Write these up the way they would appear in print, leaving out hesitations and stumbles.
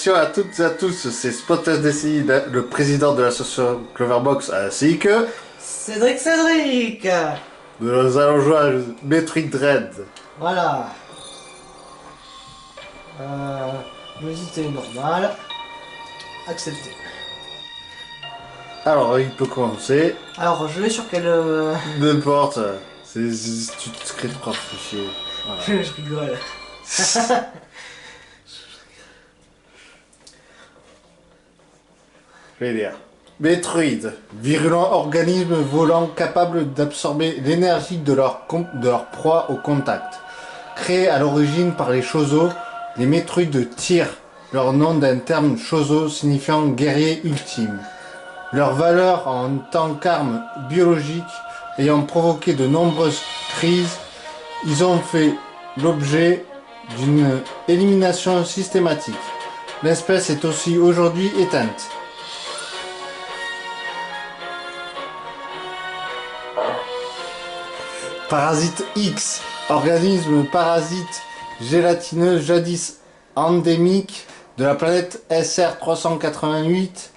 salutations à toutes et à tous, c'est Spotas DCI, le président de l'association Cloverbox, ainsi que... Cédric. Nous allons jouer à Metroid Dread. Voilà. Musique est normale. Accepté. Alors, il peut commencer. Alors, je vais sur quel... N'importe. Tu te crées de propre fichier. Voilà. Je rigole. Je vais lire. Metroid, virulent organisme volant capable d'absorber l'énergie de leur proie au contact. Créés à l'origine par les Chozo, les Metroid tirent leur nom d'un terme Chozo signifiant guerrier ultime. Leur valeur en tant qu'arme biologique ayant provoqué de nombreuses crises, ils ont fait l'objet d'une élimination systématique. L'espèce est aussi aujourd'hui éteinte. Parasite X, organisme parasite gélatineux jadis endémique de la planète SR388,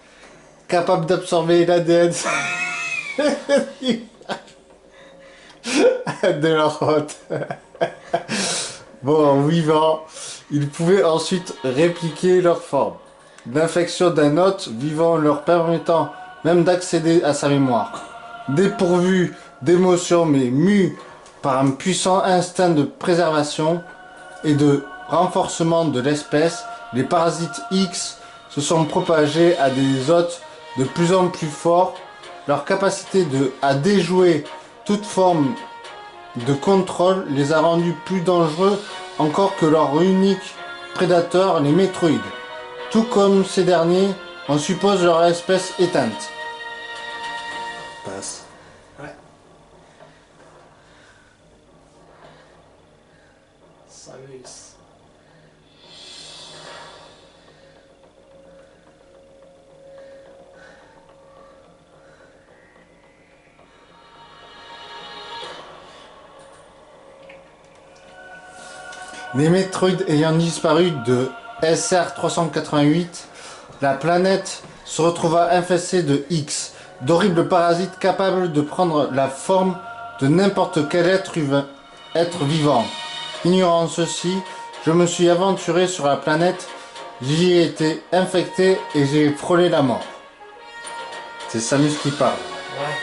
capable d'absorber l'ADN de leur hôte. Bon, en vivant, ils pouvaient ensuite répliquer leur forme. L'infection d'un hôte vivant leur permettant même d'accéder à sa mémoire. Dépourvus d'émotions mais mus par un puissant instinct de préservation et de renforcement de l'espèce, les parasites X se sont propagés à des hôtes de plus en plus forts. Leur capacité à déjouer toute forme de contrôle les a rendus plus dangereux encore que leur unique prédateur, les Metroid. Tout comme ces derniers, on suppose leur espèce éteinte. Passe. Ouais. Samus. Les Metroid ayant disparu de SR388, la planète se retrouva infestée de X, d'horribles parasites capables de prendre la forme de n'importe quel être vivant. Ignorant ceci, je me suis aventuré sur la planète, j'y ai été infecté et j'ai frôlé la mort. C'est Samus qui parle. Ouais.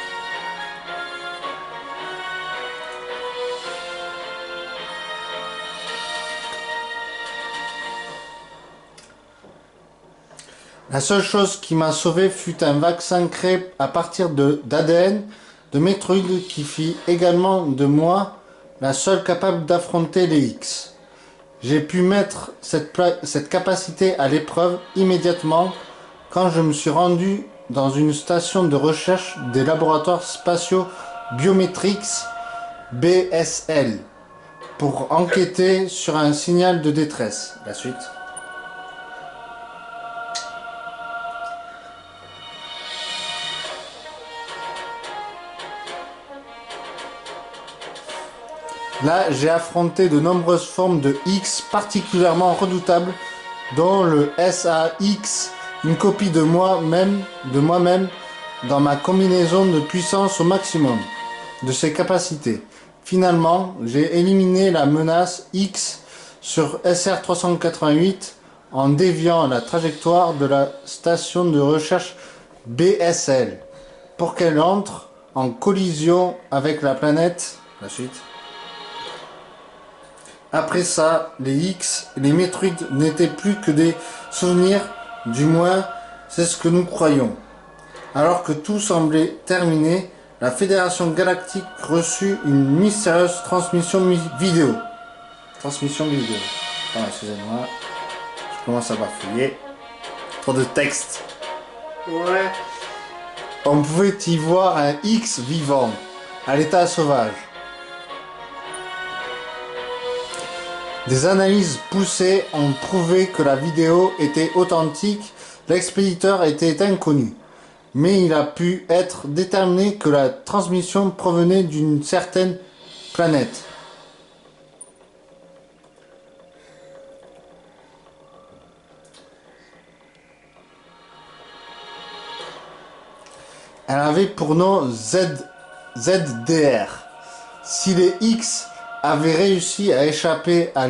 La seule chose qui m'a sauvé fut un vaccin créé à partir d'ADN de Metroid qui fit également de moi la seule capable d'affronter les X. J'ai pu mettre cette capacité à l'épreuve immédiatement quand je me suis rendu dans une station de recherche des laboratoires spatiaux Biometrics BSL pour enquêter sur un signal de détresse. La suite. Là, j'ai affronté de nombreuses formes de X particulièrement redoutables, dont le SAX, une copie de moi-même dans ma combinaison de puissance au maximum de ses capacités. Finalement, j'ai éliminé la menace X sur SR388 en déviant la trajectoire de la station de recherche BSL pour qu'elle entre en collision avec la planète. La suite. Après ça, les X et les Metroid n'étaient plus que des souvenirs, du moins c'est ce que nous croyons. Alors que tout semblait terminé, la Fédération Galactique reçut une mystérieuse transmission vidéo. Transmission vidéo. Attends, excusez-moi. Je commence à bafouiller. Trop de texte. Ouais. On pouvait y voir un X vivant, à l'état sauvage. Des analyses poussées ont prouvé que la vidéo était authentique, l'expéditeur était inconnu. Mais il a pu être déterminé que la transmission provenait d'une certaine planète. Elle avait pour nom ZDR. Si les X avaient réussi à échapper à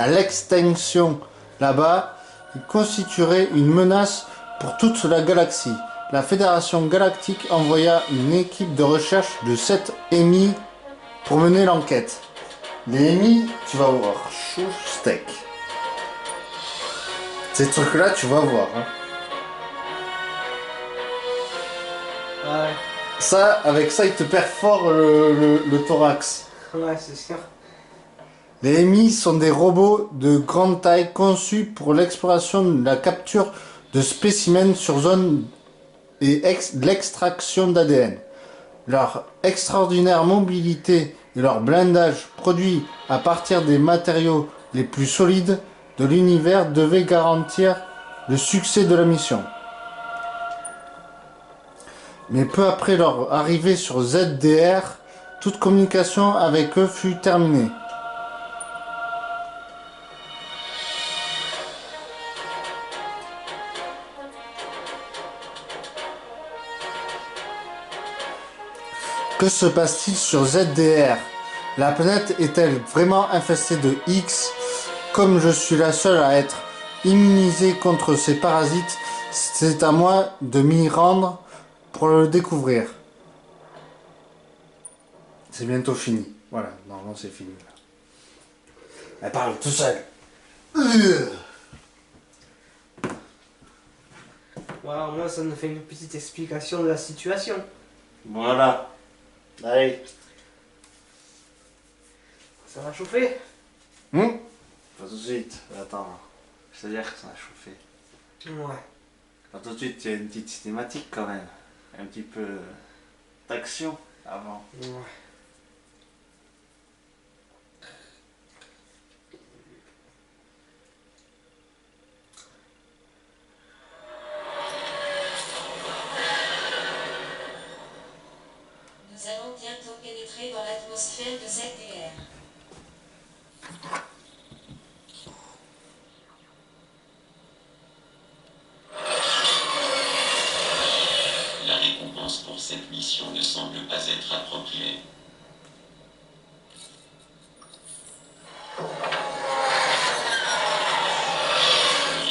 l'extinction là-bas, ils constitueraient une menace pour toute la galaxie. La Fédération Galactique envoya une équipe de recherche de 7 EMI pour mener l'enquête. Les EMI, tu vas voir, chou steak. Ces trucs-là, tu vas voir. Hein. Ouais. Ça, avec ça, il te perfore le thorax. Ouais, c'est sûr. Les EMI sont des robots de grande taille conçus pour l'exploration, la capture de spécimens sur zone et l'extraction d'ADN. Leur extraordinaire mobilité et leur blindage produit à partir des matériaux les plus solides de l'univers devaient garantir le succès de la mission. Mais peu après leur arrivée sur ZDR, toute communication avec eux fut terminée. Que se passe-t-il sur ZDR? La planète est-elle vraiment infestée de X? Comme je suis la seule à être immunisée contre ces parasites, c'est à moi de m'y rendre pour le découvrir. C'est bientôt fini. Voilà, normalement c'est fini. Elle parle tout seul. Voilà, au moins ça nous fait une petite explication de la situation. Voilà. Allez. Ça va chauffer? Pas tout de suite. Attends. C'est-à-dire que ça a chauffé. Ouais. Pas tout de suite, il y a une petite cinématique quand même. Un petit peu d'action avant. Ouais. Nous allons bientôt pénétrer dans l'atmosphère de ZDR. La récompense pour cette mission ne semble pas être appropriée. Le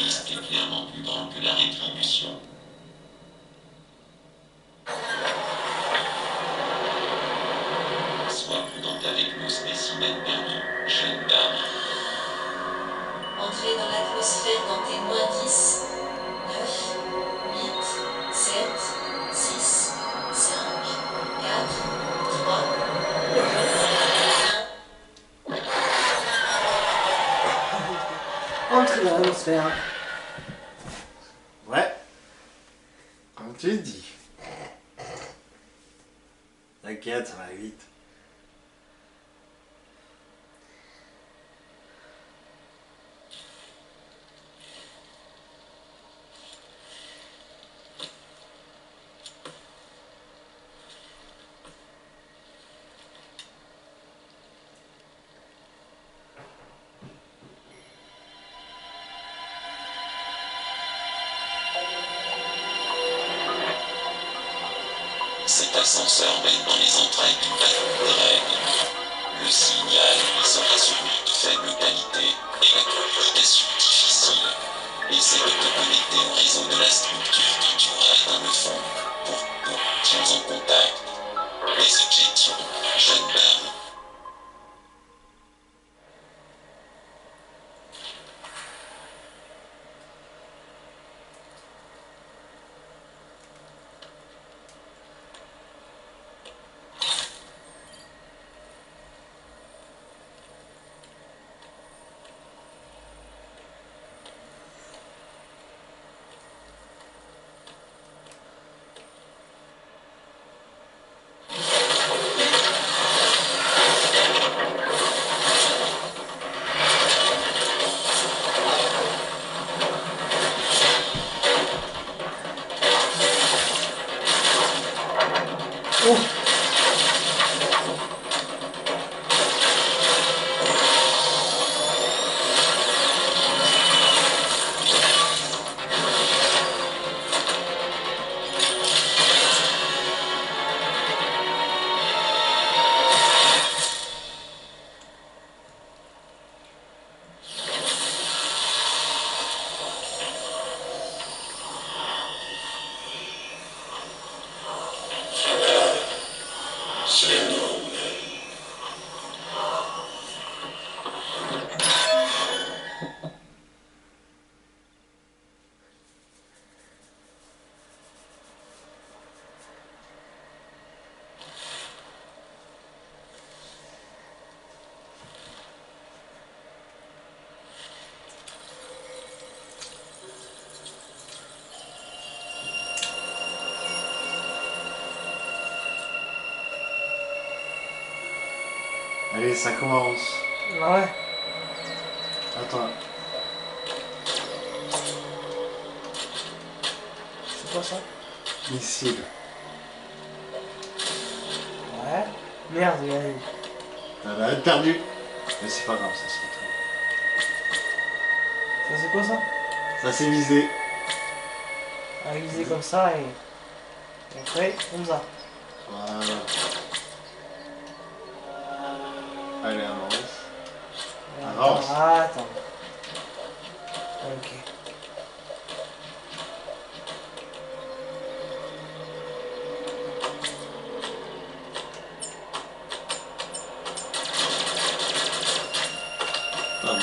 risque est clairement plus grand que la rétribution. Sois prudente avec nos spécimens perdus, jeune dame. Entrez dans l'atmosphère dans tes moins 10, 9, 8, 7, 6, 5, 4, 3, 1. Entrez dans l'atmosphère. Ouais. Comme tu dis. T'inquiète, ça va vite. Cet ascenseur mène dans les entrailles d'une vallée terrestre. Le signal sera celui de faible qualité et la communication difficile. Essaie de te connecter au réseau de la structure que tu auras dans le fond pour nous tiens en contact. Les objections, jeune dame. Allez, ça commence. Ah ouais. Attends. C'est quoi ça? Missile. Ouais. Merde, il y a eu. Elle a perdu. Mais c'est pas grave, ça se retrouve. Ça c'est quoi ça? Ça s'est visé. À viser comme ça et après, comme ça. Voilà. Allez, avance. Avance. Attends. Ok. Pas mal.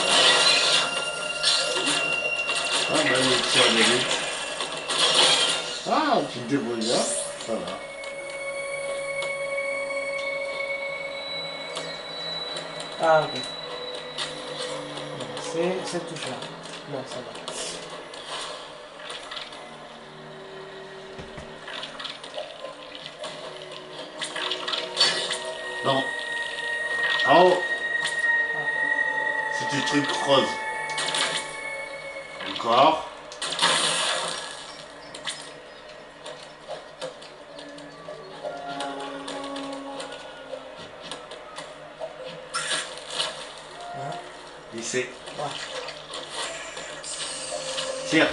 Pas mal le tir d'élite. Ah, tu te débrouilles bien. Ça va. Ah ok. C'est touché là. Bon, ça va. Non. En haut. C'est du truc rose. Encore. Hein? Lycée. Ouais. Tire.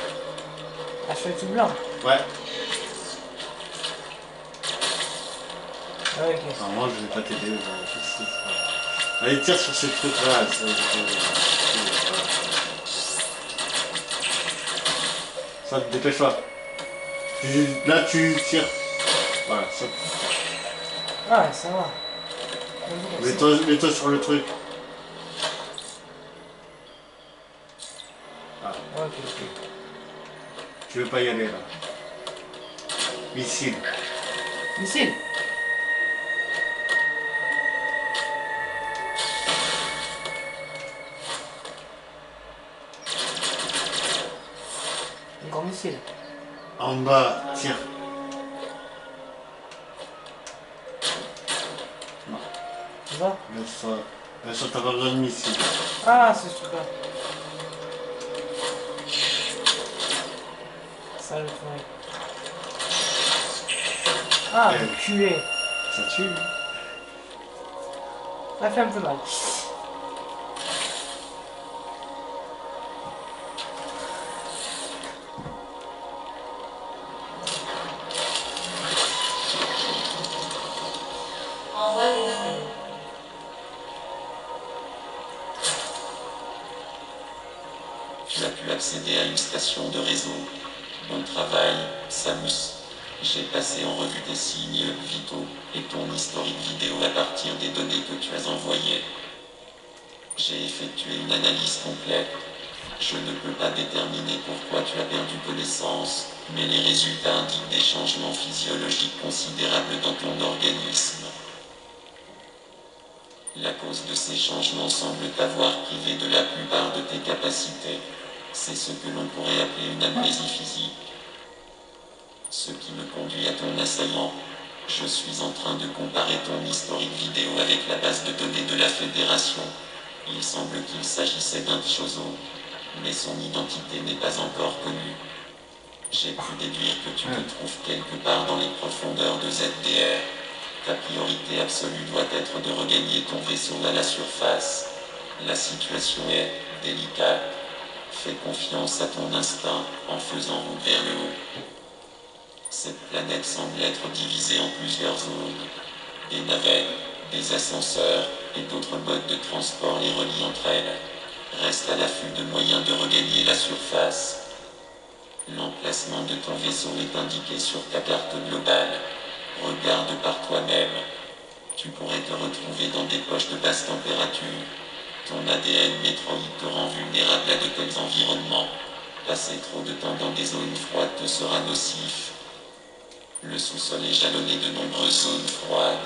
Ah, je fais tout blanc. Ouais. Ah, ok. Normalement, je vais pas t'aider. Allez, tire sur ces trucs-là. Ça, dépêche-toi. Là, tu tires. Voilà, ça. Ah, ça va. Mets-toi sur le truc. Ah, Ok, ok. tu veux pas y aller là. Missile. Missile. Encore missile. En bas, tire. Non, C'est ça? bien sûr, t'as pas besoin de missile. Ah, c'est ce truc-là. Ça le fait. Ah, Eh. enculé. Ça tue. Ça fait un peu mal. Envoi des données. Tu as pu accéder à une station de réseau. Bon travail, Samus. J'ai passé en revue tes signes vitaux et ton historique vidéo à partir des données que tu as envoyées. J'ai effectué une analyse complète. Je ne peux pas déterminer pourquoi tu as perdu connaissance, mais les résultats indiquent des changements physiologiques considérables dans ton organisme. La cause de ces changements semble t'avoir privé de la plupart de tes capacités. C'est ce que l'on pourrait appeler une amnésie physique. Ce qui me conduit à ton assaillant. Je suis en train de comparer ton historique vidéo avec la base de données de la Fédération. Il semble qu'il s'agissait d'un Chozo, mais son identité n'est pas encore connue. J'ai pu déduire que tu te trouves quelque part dans les profondeurs de ZDR. Ta priorité absolue doit être de regagner ton vaisseau à la surface. La situation est délicate. Fais confiance à ton instinct en faisant route vers le haut. Cette planète semble être divisée en plusieurs zones. Des navettes, des ascenseurs et d'autres modes de transport les relient entre elles. Reste à l'affût de moyens de regagner la surface. L'emplacement de ton vaisseau est indiqué sur ta carte globale. Regarde par toi-même. Tu pourrais te retrouver dans des poches de basse température. Ton ADN Metroid te rend vulnérable à de tels environnements. Passer trop de temps dans des zones froides te sera nocif. Le sous-sol est jalonné de nombreuses zones froides.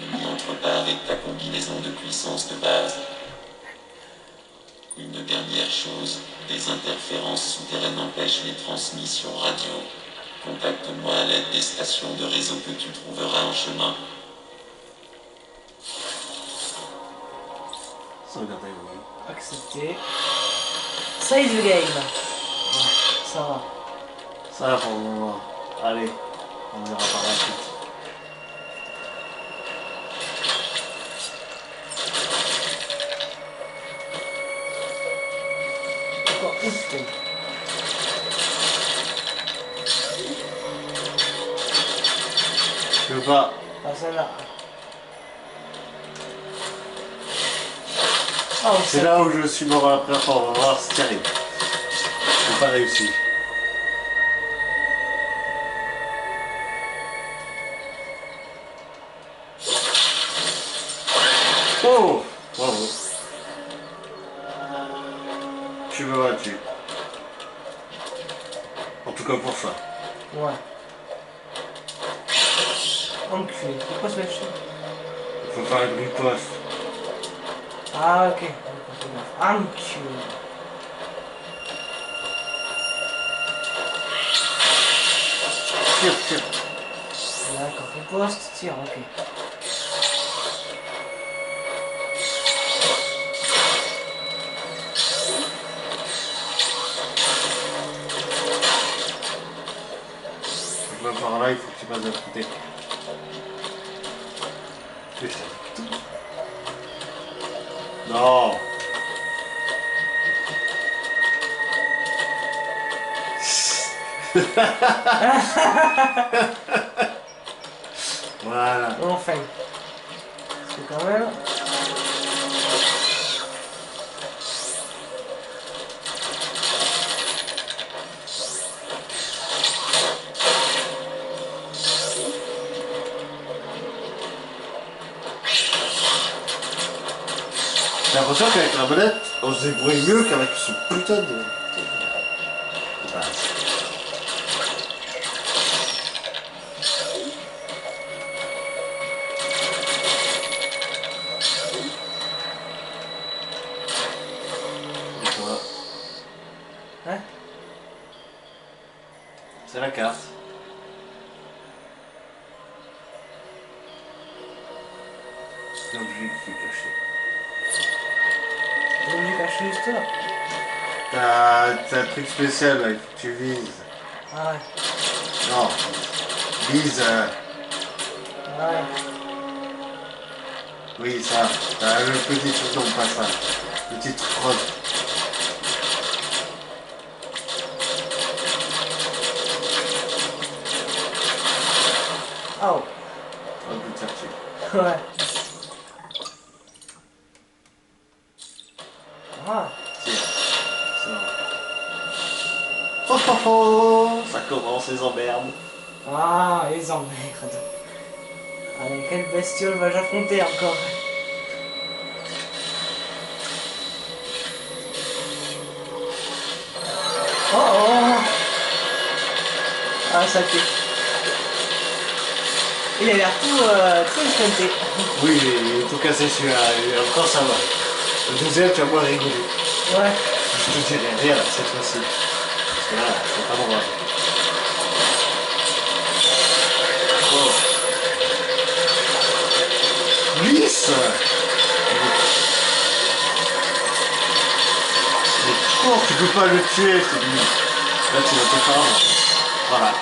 Ne n'y entre pas avec ta combinaison de puissance de base. Une dernière chose, des interférences souterraines empêchent les transmissions radio. Contacte-moi à l'aide des stations de réseau que tu trouveras en chemin. Sauvegarder, oui. Accepter. Save the game. Ouais, ça va. Ça va pour le moment. Allez, on verra par la suite. Encore une seconde. Je veux pas. Ah, celle-là. Oh, C'est là où je suis mort à la première fois. On va voir ce qui arrive. J'ai pas réussi. Oh, bravo. Tu me battu. En tout cas pour ça. Ouais. Enculé. Pourquoi se lâcher? Il faut faire une riposte. Ah, ok. Enculé. Tire, tire. D'accord. Riposte, tire, ok. Je vais par là, il faut que tu passes de l'autre côté. Putain. Non. Voilà. Enfin. Parce que quand même... J'ai l'impression qu'avec la manette, on se débrouille mieux qu'avec ce putain de... Hein? C'est la carte. L'objet qui est caché. L'objet caché juste là. T'as un truc spécial là, il faut que tu vises. Ah ouais. Non, vise. Ouais. Oui, ça. T'as le petit truc dans le passage. Le petit truc rose. Oh. Un peu de chercher. Ouais. Ah. Tiens, ça va. Oh oh oh, ça commence les emmerdes. Ah, les emmerdes. Allez, quelle bestiole vais-je affronter encore? Oh oh. Ah, ça tue. Il a l'air tout esquinté. Oui, il est tout cassé celui-là, et encore ça va. Le deuxième, tu vas moins rigoler. Ouais. Je te dirai rien cette fois-ci. Parce que là, c'est pas drôle. Oh. Lisse. Mais comment tu peux pas le tuer, c'est lui. Là, tu vas te faire avoir. Voilà.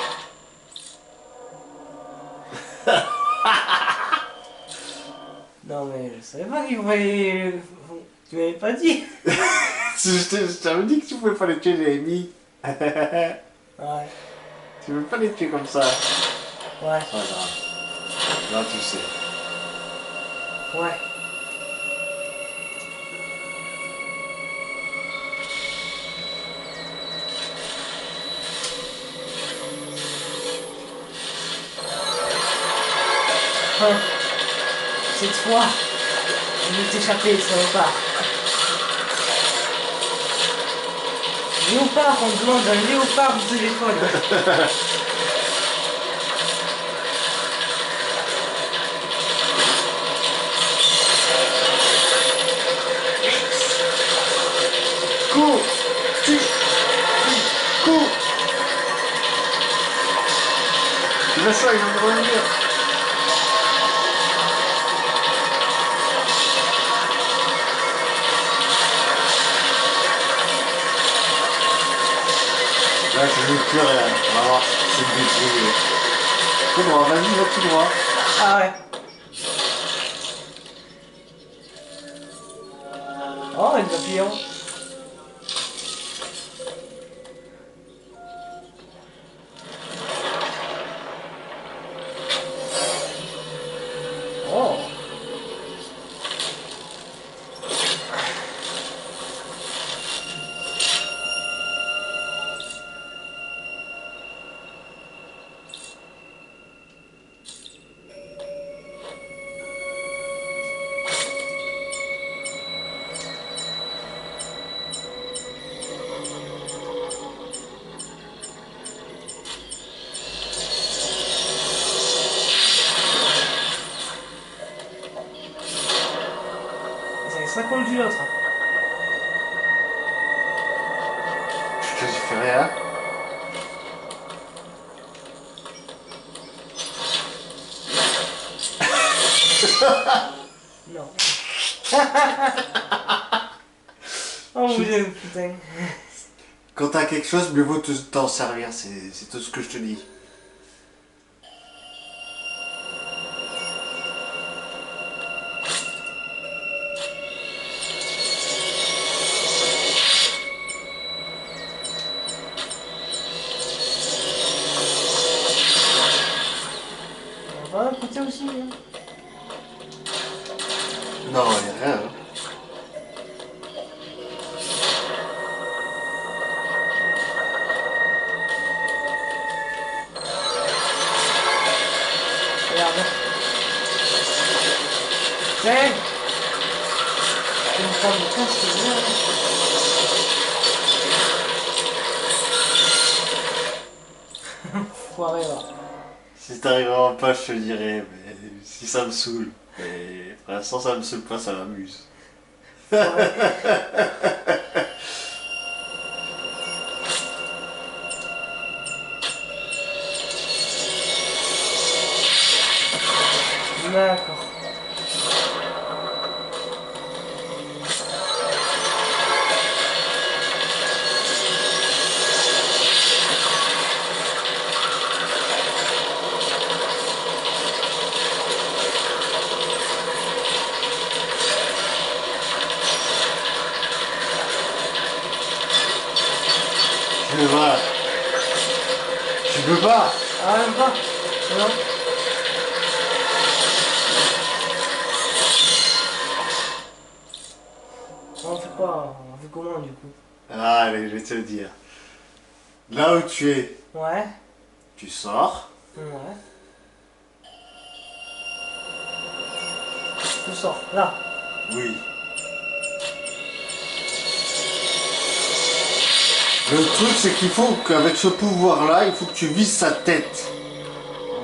Non mais je savais pas qu'il pouvait... Tu m'avais pas dit. Je t'avais dit que tu pouvais pas les tuer, j'ai mis. Ouais. Tu veux pas les tuer comme ça. Ouais. C'est pas grave. Là, tu sais. Ouais. Hein. Cette fois, je vais t'échapper, salopard. Léopard, on demande un léopard du téléphone. Cours. Cours. Tu fais ça, il va me revenir. Là, je n'ai plus rien. Vraiment, c'est débrouillé. Tout droit, vas-y, va tout droit. Ah ouais. Oh, une papillon. Oh. C'est 50 du l'autre. Je te fais rien. Non. Oh mon dieu, putain. Quand t'as quelque chose, mieux vaut t'en servir, c'est tout ce que je te dis. On va écouter aussi. Hein. Non, il n'y a rien. Hein. Regarde. Tiens. Je vais me prendre le casque, c'est bien. Foiré, là. Si t'arrives vraiment pas, je te le dirai, mais si ça me saoule. Mais pour l'instant, ça me saoule pas, ça m'amuse. D'accord. Je vais pas. Tu peux pas. Ah, même pas. Non. On fait quoi? On fait comment du coup? Ah, allez, je vais te le dire. Là où tu es, Ouais. tu sors. Ouais. Je sors. Là. Oui. Le truc, c'est qu'il faut qu'avec ce pouvoir-là, il faut que tu vises sa tête.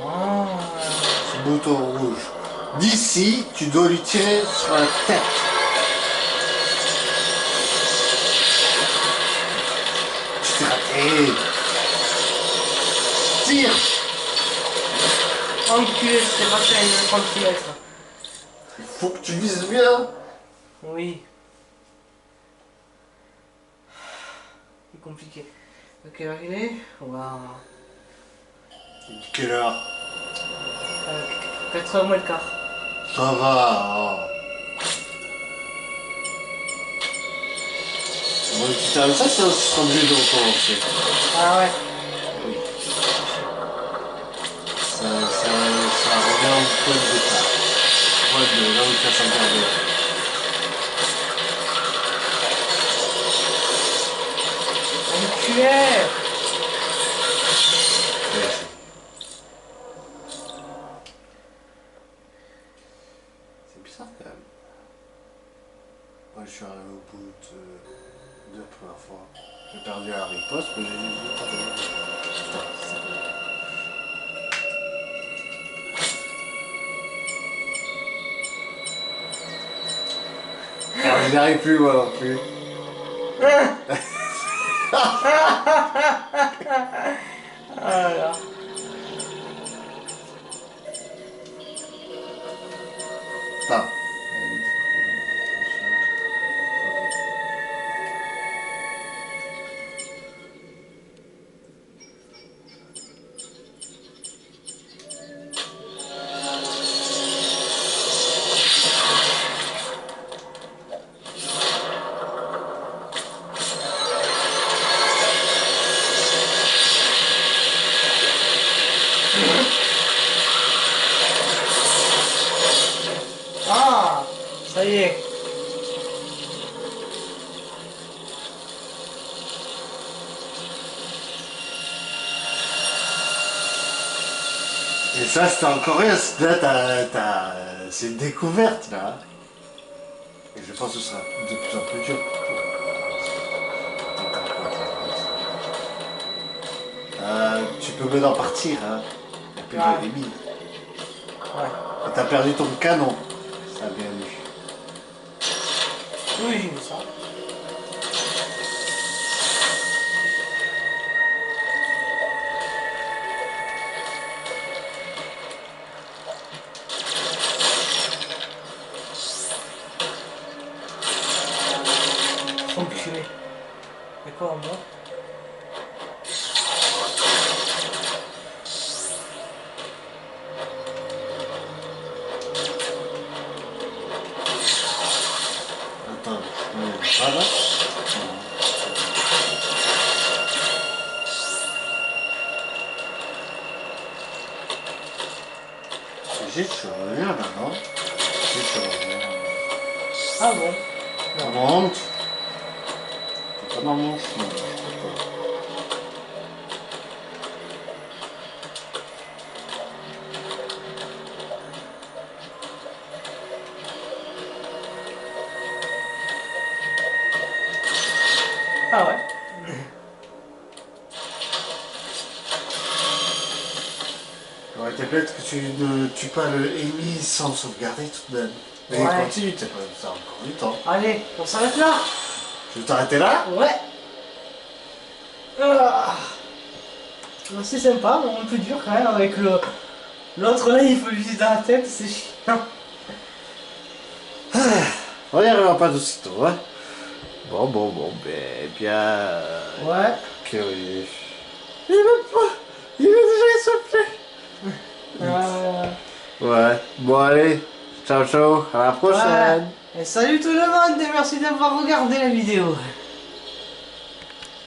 Ah. Ce bouton rouge. D'ici, tu dois lui tirer sur la tête. Tu t'es raté. Tire. Enculé, c'est passé à une 30 km. Il faut que tu vises bien. Oui. C'est compliqué. À quelle heure il est? Waouh. Quelle heure? 4h moins le quart. Ça va. Oh. Bon, tu termines ça, sinon tu seras obligé de recommencer. Ah ouais. Oui. Ça revient au point de départ. Point de là où tu as 5 quarts d'heure. Enculé. Ouais, c'est bizarre quand même. Moi je suis arrivé au bout de la première fois. J'ai perdu la riposte, mais j'ai vite arrivé. Putain, c'est bon. Alors, je n'y arrive plus moi non plus. Ah là. Attends. Ok. Et ça, c'était encore rien. Là, c'est une découverte, là. Et je pense que ce sera de plus en plus dur. Tu peux même en partir, hein. Il n'y a plus de limite. Ouais. Et t'as perdu ton canon. Ça a bien vu. Oui, j'ai vu ça. Enculé. Y'a quoi en bas? Attends, pas là. C'est juste sur rien là, non? C'est sur rien. Ah bon? Ça monte. C'est pas dans mon chemin, je crois pas. Ah ouais? Il aurait été bête que tu ne tues pas le ennemi sans le sauvegarder tout de même. Mais Ouais. continue, t'as pas ça encore du temps. Allez, on s'arrête là? Je vais t'arrêter là? Ouais. Ah. C'est sympa, mais un peu dur quand même avec le... L'autre là, il faut lui viser dans la tête, c'est chiant. On n'y arrivera pas d'aussitôt, hein? Bon, ben, bien... Ouais. Que... Il va pas... Il va déjà essouffler. Ouais, bon allez, ciao ciao, à la prochaine. Ouais. Et salut tout le monde et merci d'avoir regardé la vidéo.